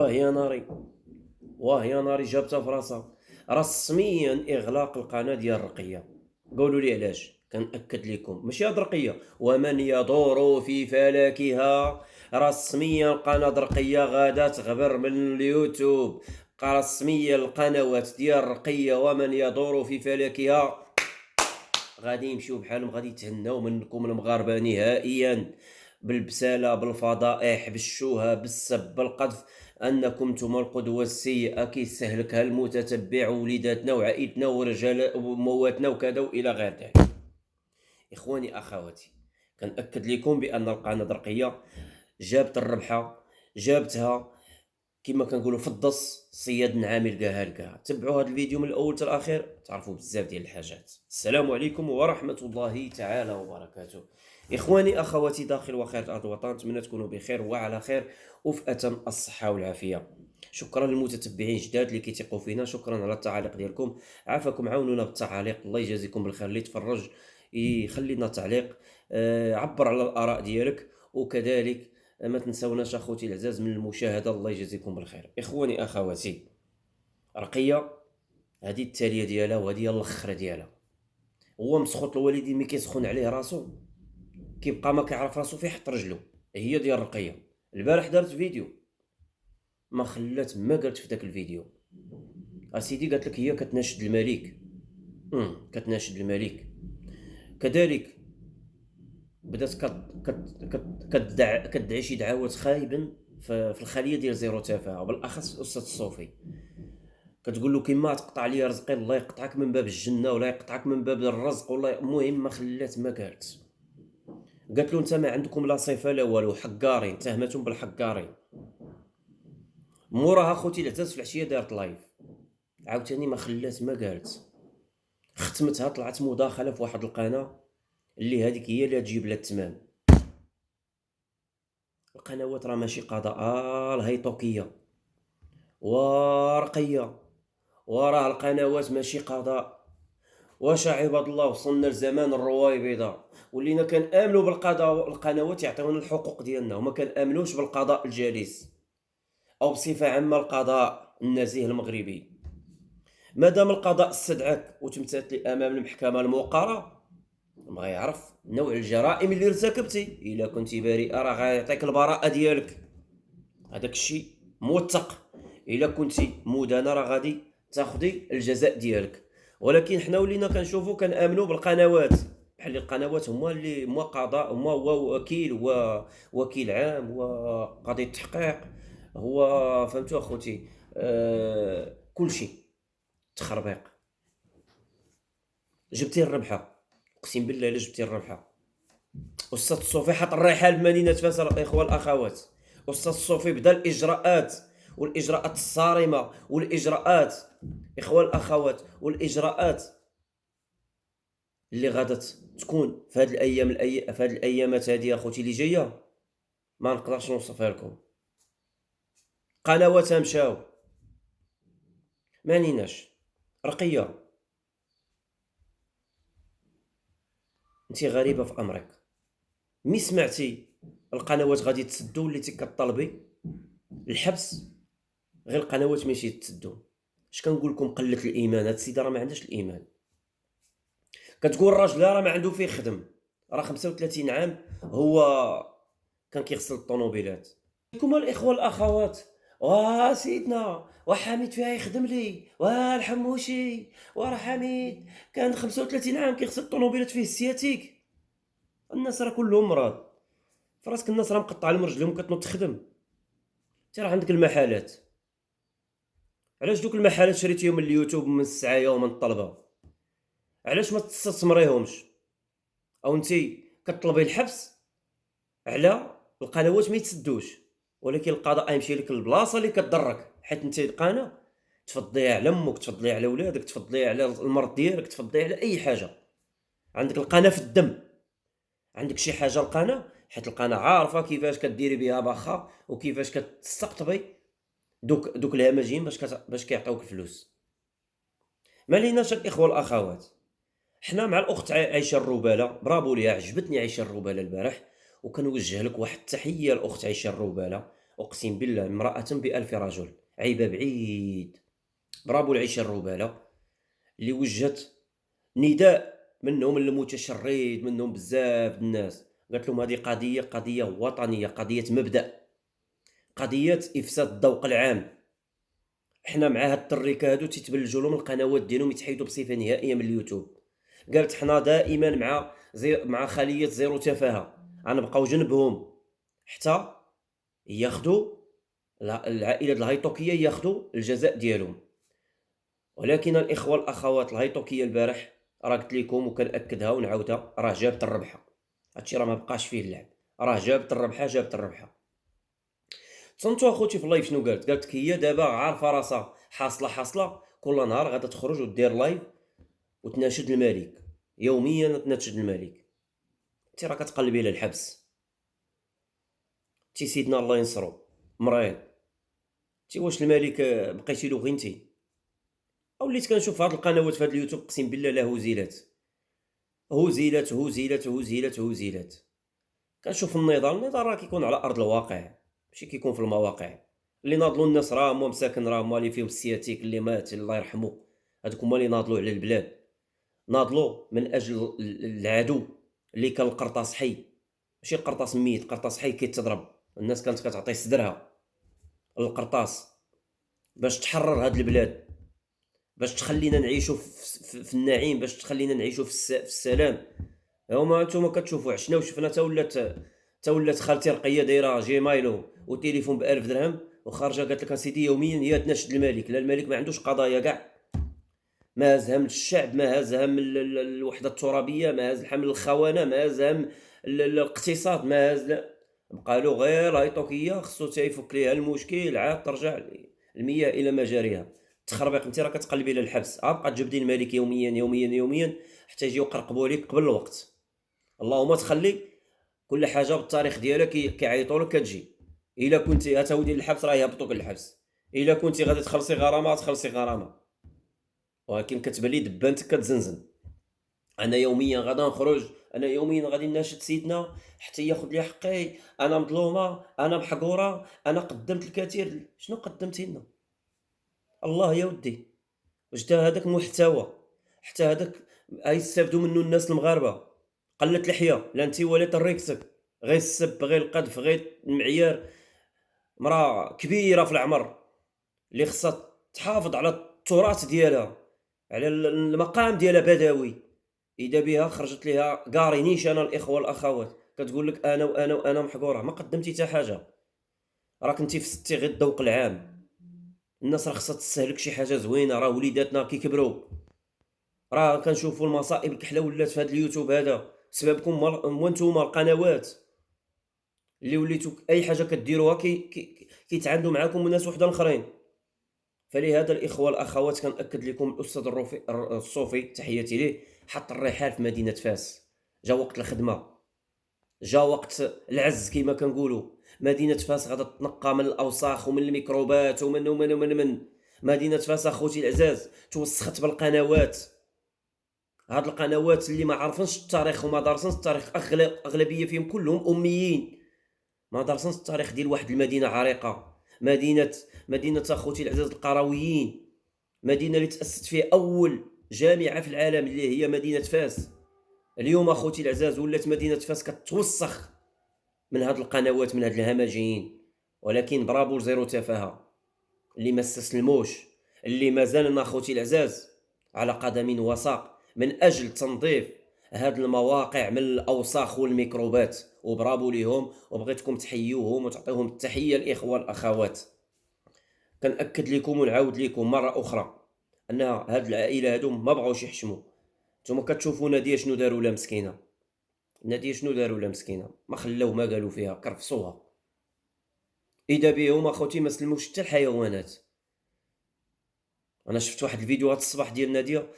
واه يا ناري، واه يا ناري جابتها في راسها. رسميا اغلاق القناه ديال الرقيه. قولوا لي علاش؟ كنأكد لكم ماشي هاد الرقيه، ومن يدور في فلكها. رسميا قناه الرقيه غادا تغبر من اليوتيوب. رسميا القنوات ديال الرقيه ومن يدور في فلكها غادي يمشيو بحالهم، غادي يتهناو منكم المغاربه نهائيا. بالبساله، بالفضائح، بالشوهه، بالسب، بالقذف. انكم نتوما القدوه السيئه كيستهلكها المتتبع وليداتنا وعائلتنا ورجال ومواتنا وكذا والى غير ذلك. اخواني اخواتي، كنأكد لكم بان القناه الرقيه جابت الربحه، جابتها كما كنقولوا في الدص صياد نعامل لقاها لقاها. تبعوا هذا الفيديو من الاول حتى الاخير تعرفوا بزاف ديال الحاجات. السلام عليكم ورحمه الله تعالى وبركاته. اخواني اخواتي داخل وخارج ارض الوطن، نتمنى تكونوا بخير وعلى خير وفي اتم الصحه والعافيه. شكرا للمتتبعين الجداد اللي كيثيقوا فينا، شكرا على التعاليق ديالكم. عافاكم، عاونونا بالتعاليق، الله يجازيكم بالخير. اللي تفرج يخلي لنا تعليق، عبر على الاراء ديالك، وكذلك ما تنساوناش اخوتي العزاز من المشاهده، الله يجازيكم بالخير. اخواني اخواتي، رقيه هذه التاليه ديالها وهذه هي الاخره ديالها. هو مسخوط الوالدين ملي كيسخن عليه راسو كيبقى ما كيعرف راسو فين يحط رجلو. هي ديال رقيه. البارح دارت فيديو ما خلات ما قالت في ذاك الفيديو. اسيدي قالت لك هي كتناشد الملك. كتناشد الملك. كذلك بدات كتدعي شي دعوات خايبا في الخليه ديال زيرو تفاهه، وبالاخص الاستاذ الصوفي. كتقول له كيما تقطع لي رزقي الله يقطعك من باب الجنه ولا يقطعك من باب الرزق، والله المهم ما خلات ما قالت له انت ما عندكم لا صفه لا والو، حقارين، تهمتهم بالحقارين. موراها خوتي العزاز في العشيه دارت لايف عاوتاني ما خلات ما قالت. ختمتها طلعت مداخله في واحد القناه اللي هذيك هي اللي تجيب لها التمام. القنوات راه ماشي قضاء، الهيطوكيه ورقيه، وراه القنوات ماشي قضاء. واش عباد الله وصلنا لزمان الرويبضه، ولينا كنامنوا بالقضاء، القنوات يعطيونا الحقوق ديالنا وما كنامنوش بالقضاء الجليس او بصفه عامه القضاء النزيه المغربي. مادام القضاء استدعاك وتمتثلي امام المحكمه الموقره، بغى يعرف نوع الجرائم اللي ارتكبتي. الا كنتي بريئه راه غيعطيك البراءه ديالك، هذاك الشيء موثق. الا كنتي مدانه راه غادي تاخدي الجزاء ديالك. ولكن حنا ولينا كنشوفوا كنامنوا بالقنوات، بحال القنوات هما اللي هما قضاء، هما هو وكيل، هو وكيل عام، هو قضية تحقيق، هو فهمتوا اخوتي. كل شيء تخربيق. جبتي الربحه، اقسم بالله الا جبتي الربحه. استاذ الصوفي حط الرحال بمدينه فاس الاخوه الاخوات. استاذ الصوفي بدا الاجراءات، والاجراءات الصارمه، والاجراءات اخوه الاخوات، والاجراءات اللي غادا تكون في هذه الايام في هذه الايامات هذه اخوتي اللي جايه ما نقدرش نوصفها لكم. قنوات مشاو ما نيناش. رقيه انت غريبه في امرك. مي سمعتي القنوات غادي تسدوا وليتي كطلبي الحبس، غير القنوات ماشي تسدوا. اش كنقول لكم؟ قله الايمان. هاد السيده راه ما عندهاش الايمان. كتقول الراجل راه ما عنده فيه خدم، راه 35 عام هو كان كيغسل الطوموبيلات. كما الاخوه الاخوات، سيدنا وحميد فيها يخدم لي، الحموشي وراه حميد كان 35 عام كيغسل الطوموبيلات فيه السياتيك. الناس راه كلهم مرض فراسك. الناس راه مقطعه لهم رجلهم كتنوض تخدم. انت راه عندك المحلات، علاش دوك المحلات شريتيهم من اليوتيوب من السعايه ومن الطلبه؟ علاش ما تستثمريهمش؟ او انت كطلبي الحبس على القنوات ما يتسدوش، ولكن القضاء يمشي لك البلاصه اللي كتضرك، حيت انت القناه تفضليها على امك، تفضليها على ولادك، تفضليها على المرض ديالك، تفضليها على اي حاجه. عندك القناه في الدم، عندك شي حاجه القناه، حيت القناه عارفه كيفاش كديري بها باخا وكيفاش كتستقطبي دوك الهمجيين باش كيعطيوك الفلوس. ما ليناش الاخوه الاخوات. حنا مع الاخت عايشه الروباله، برافو ليها، عجبتني عايشه الروباله البارح، وكنوجه لك واحد التحيه الاخت عايشه الروباله. اقسم بالله امراه ب1000 رجل، عيبه بعيد. برافو العيشه الرباله اللي وجهت نداء منهم المتشرد، منهم بزاف د الناس، قالت لهم هذه قضيه وطنيه، قضيه مبدا، قضيه افساد الذوق العام. حنا مع هاد التريكه هادو تيتبلجوا لهم القنوات ديالهم يتحيدوا بصفه نهائيه من اليوتيوب. قالت حنا دائما مع خليه زيرو تفاهه، غنبقاو جنبهم حتى ياخذوا العائله الهيطوكيه ياخذوا الجزاء ديالهم. ولكن الاخوه الاخوات الهيطوكيه البارح راه قلت لكم وكنأكدها ونعاودها، راه جابت الربحه. هادشي راه ما بقاش فيه اللعب، راه جابت الربحه جابت الربحه. تصنتو اخوتي في اللايف شنو قالت؟ قالت لك هي دابا عارفه راسها حاصله كل نهار غادا تخرج ودير لايف وتناشد الملك، يوميا تناشد الملك. انت راه كتقلبي للحبس، تي سيدنا الله ينصرو مريض، تي واش الملك بقيتي له غير انت؟ وليت كنشوف هاد القنوات في هاد اليوتيوب اقسم بالله لا هزيلات هزيلات هزيلات هزيلات هزيلات. كنشوف النضال راه كيكون على ارض الواقع، ماشي كيكون في المواقع. اللي ناضلوا الناس راه هما مساكن، راه هما اللي فيهم السياتيك اللي مات الله يرحمه، هادوك هما اللي ناضلوا على البلاد، ناضلوا من اجل العدو اللي كان القرطاس حي، ماشي القرطاس ميت، القرطاس حي كيتضرب. الناس كانت كتعطي صدرها للقرطاس باش تحرر هاد البلاد، باش تخلينا نعيشوا في النعيم، باش تخلينا نعيشوا في السلام. هما نتوما كتشوفوا عشنا وشفنا، تا ولات خالتي رقيه دايره جيمايلو وتليفون ب1000 درهم وخارجه قالت لك اسيدي يوميا هي تناشد الملك. لا الملك ما عندوش قضايا كاع، ما هز هم الشعب، ما هز هم الوحده الترابيه، ما هز هم الخونه، ما هز هم الاقتصاد، ما هز لا. بقى له غير هيطوكيه خصو تيفك ليها المشكل عاد ترجع المياه الى مجاريها. تخربيق انت راه كتقلبي للحبس، بقى تجبدي الملك يوميا يوميا يوميا حتى يجيو يقرقبوا عليك قبل الوقت. اللهم تخلي كل حاجه بالتاريخ ديالها كيعيطوا لك كتجي. الا كنتي غتودي للحبس راه يهبطوك للحبس، الا كنتي غادي تخلصي غرامه تخلصي غرامه. ولكن كتبان لي دبانتك كتزنزن. انا يوميا غادا نخرج، انا يوميا غادي ناشد سيدنا حتى ياخذ لي حقي، انا مظلومه، انا محقوره، انا قدمت الكثير. شنو قدمتي لنا؟ الله يا ودي، واش تا هذاك محتوى؟ حتى هذاك غيستافدوا منه الناس المغاربه. قلت لحيه لا انت ولا طريقتك، غير السب غير القذف غير المعيار. مراه كبيره في العمر اللي خصها تحافظ على التراث ديالها، على المقام ديالها بدوي. اذا بها خرجت ليها قاري نيشان الاخوه والاخوات كتقول لك انا وانا وانا محقوره، ما قدمتي حتى حاجه. راك انت فسدتي غير الذوق العام. الناس راه خصها تستهلك شي حاجه زوينه، راه وليداتنا كيكبروا، راه كنشوفوا المصائب الكحله ولات في هذا اليوتيوب هذا سببكم وانتوما القنوات اللي وليتوا اي حاجه كديروها كيتعاندوا معاكم وناس وحدين اخرين. فلهذا الاخوه والاخوات كنأكد لكم الاستاذ الصوفي تحياتي ليه حط الرحال في مدينه فاس. جا وقت الخدمه، جا وقت العز كما كنقولوا. مدينه فاس غادا تنقى من الاوساخ ومن الميكروبات ومن مدينه فاس اخوتي العزاز توسخت بالقنوات. هاد القنوات اللي ما عارفينش التاريخ وما دارسينش التاريخ، اغلبيه فيهم كلهم اميين، ما دارسينش التاريخ ديال واحد المدينه عريقه. مدينه اخوتي العزاز القرويين، مدينه اللي تاسست فيها اول جامعه في العالم اللي هي مدينه فاس. اليوم اخوتي العزاز ولات مدينه فاس كتوسخ من هاد القنوات، من هاد الهمجيين. ولكن برافو زيرو تفاهه اللي ما استسلموش، اللي مازال اخوتي العزاز على قدم وساق من اجل تنظيف هاد المواقع من الاوساخ والميكروبات. وبرافو ليهم، وبغيتكم تحيوهم وتعطيهم التحيه الاخوه الاخوات. كنأكد لكم ونعاود لكم مره اخرى ان هاد العائله هادو ما بغاوش يحشموا. نتوما كتشوفوا ناديه شنو داروا لها مسكينه، ناديه شنو داروا لها مسكينه؟ ما خلاو ما قالوا فيها، كرفصوها. اذا بهم اخوتي ما سلموش حتى الحيوانات. انا شفت واحد الفيديو هاد الصباح ديال ناديه،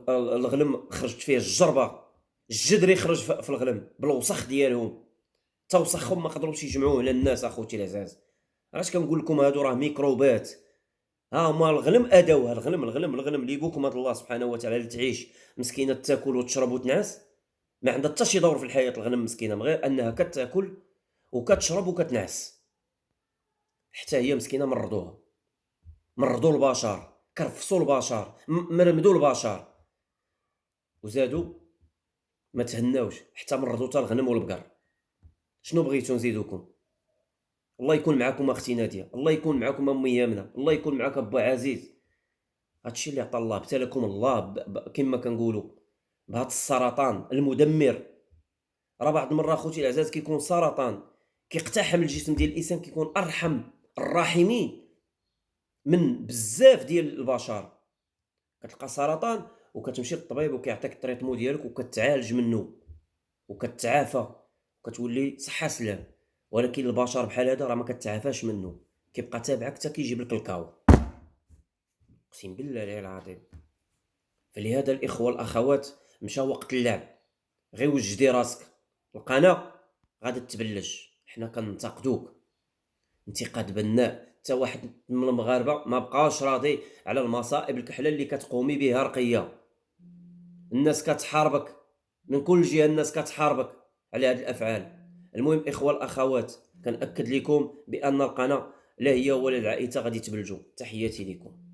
الغلم خرجت فيه الجربه، الجدري خرج في الغلم بالوسخ ديالهم، تا وسخهم ما قدروش يجمعوه على الناس اخوتي العزاز. علاش كنقول لكم هادو راه ميكروبات. ها هما الغلم اداوها، الغلم اللي يبوكم هاد الله سبحانه وتعالى اللي تعيش مسكينه تاكل وتشرب وتنعس. ما عندها حتى شي دور في الحياه الغنم مسكينه، غير انها كتاكل وكتشرب وكتنعس. حتى هي مسكينه مرضوها، مرضوا البشر، كرفصوا البشر، مرمدوا البشر، وزادوا ما تهناوش حتى مرضوا حتى الغنم والبقر. شنو بغيتو نزيدوكم؟ الله يكون معكم اختي ناديه، الله يكون معكم امي يامنه، الله يكون معك ابا عزيز. هادشي اللي عطا الله، ابتلكم الله كما كنقولوا بهذا السرطان المدمر. راه بعض المرات خوتي العزاز كيكون سرطان كيقتحم الجسم ديال الانسان، كيكون ارحم الراحمين من بزاف ديال البشر. كتلقى سرطان وكتمشي للطبيب وكيعطيك التريتمون ديالك وكتعالج منه وكتعافى وكتولي صحة سلام. ولكن البشر بحال هذا راه ما كتعافاش منه، كيبقى تابعك حتى كيجيب لك الكاو. اقسم بالله العلي العظيم. فلهذا الاخوه والاخوات مشى وقت اللعب، غير وجدي راسك، القناه غادي تبلج. حنا كننتقدوك انتقاد بناء. حتى واحد من المغاربه ما بقاش راضي على المصائب الكحله اللي كتقومي بها رقيه. الناس كتحاربك من كل جهه، الناس كتحاربك على هذه الافعال. المهم اخوه الاخوات، كنأكد لكم بان القناه لا هي ولا العائله غادي تبلجوا. تحياتي لكم.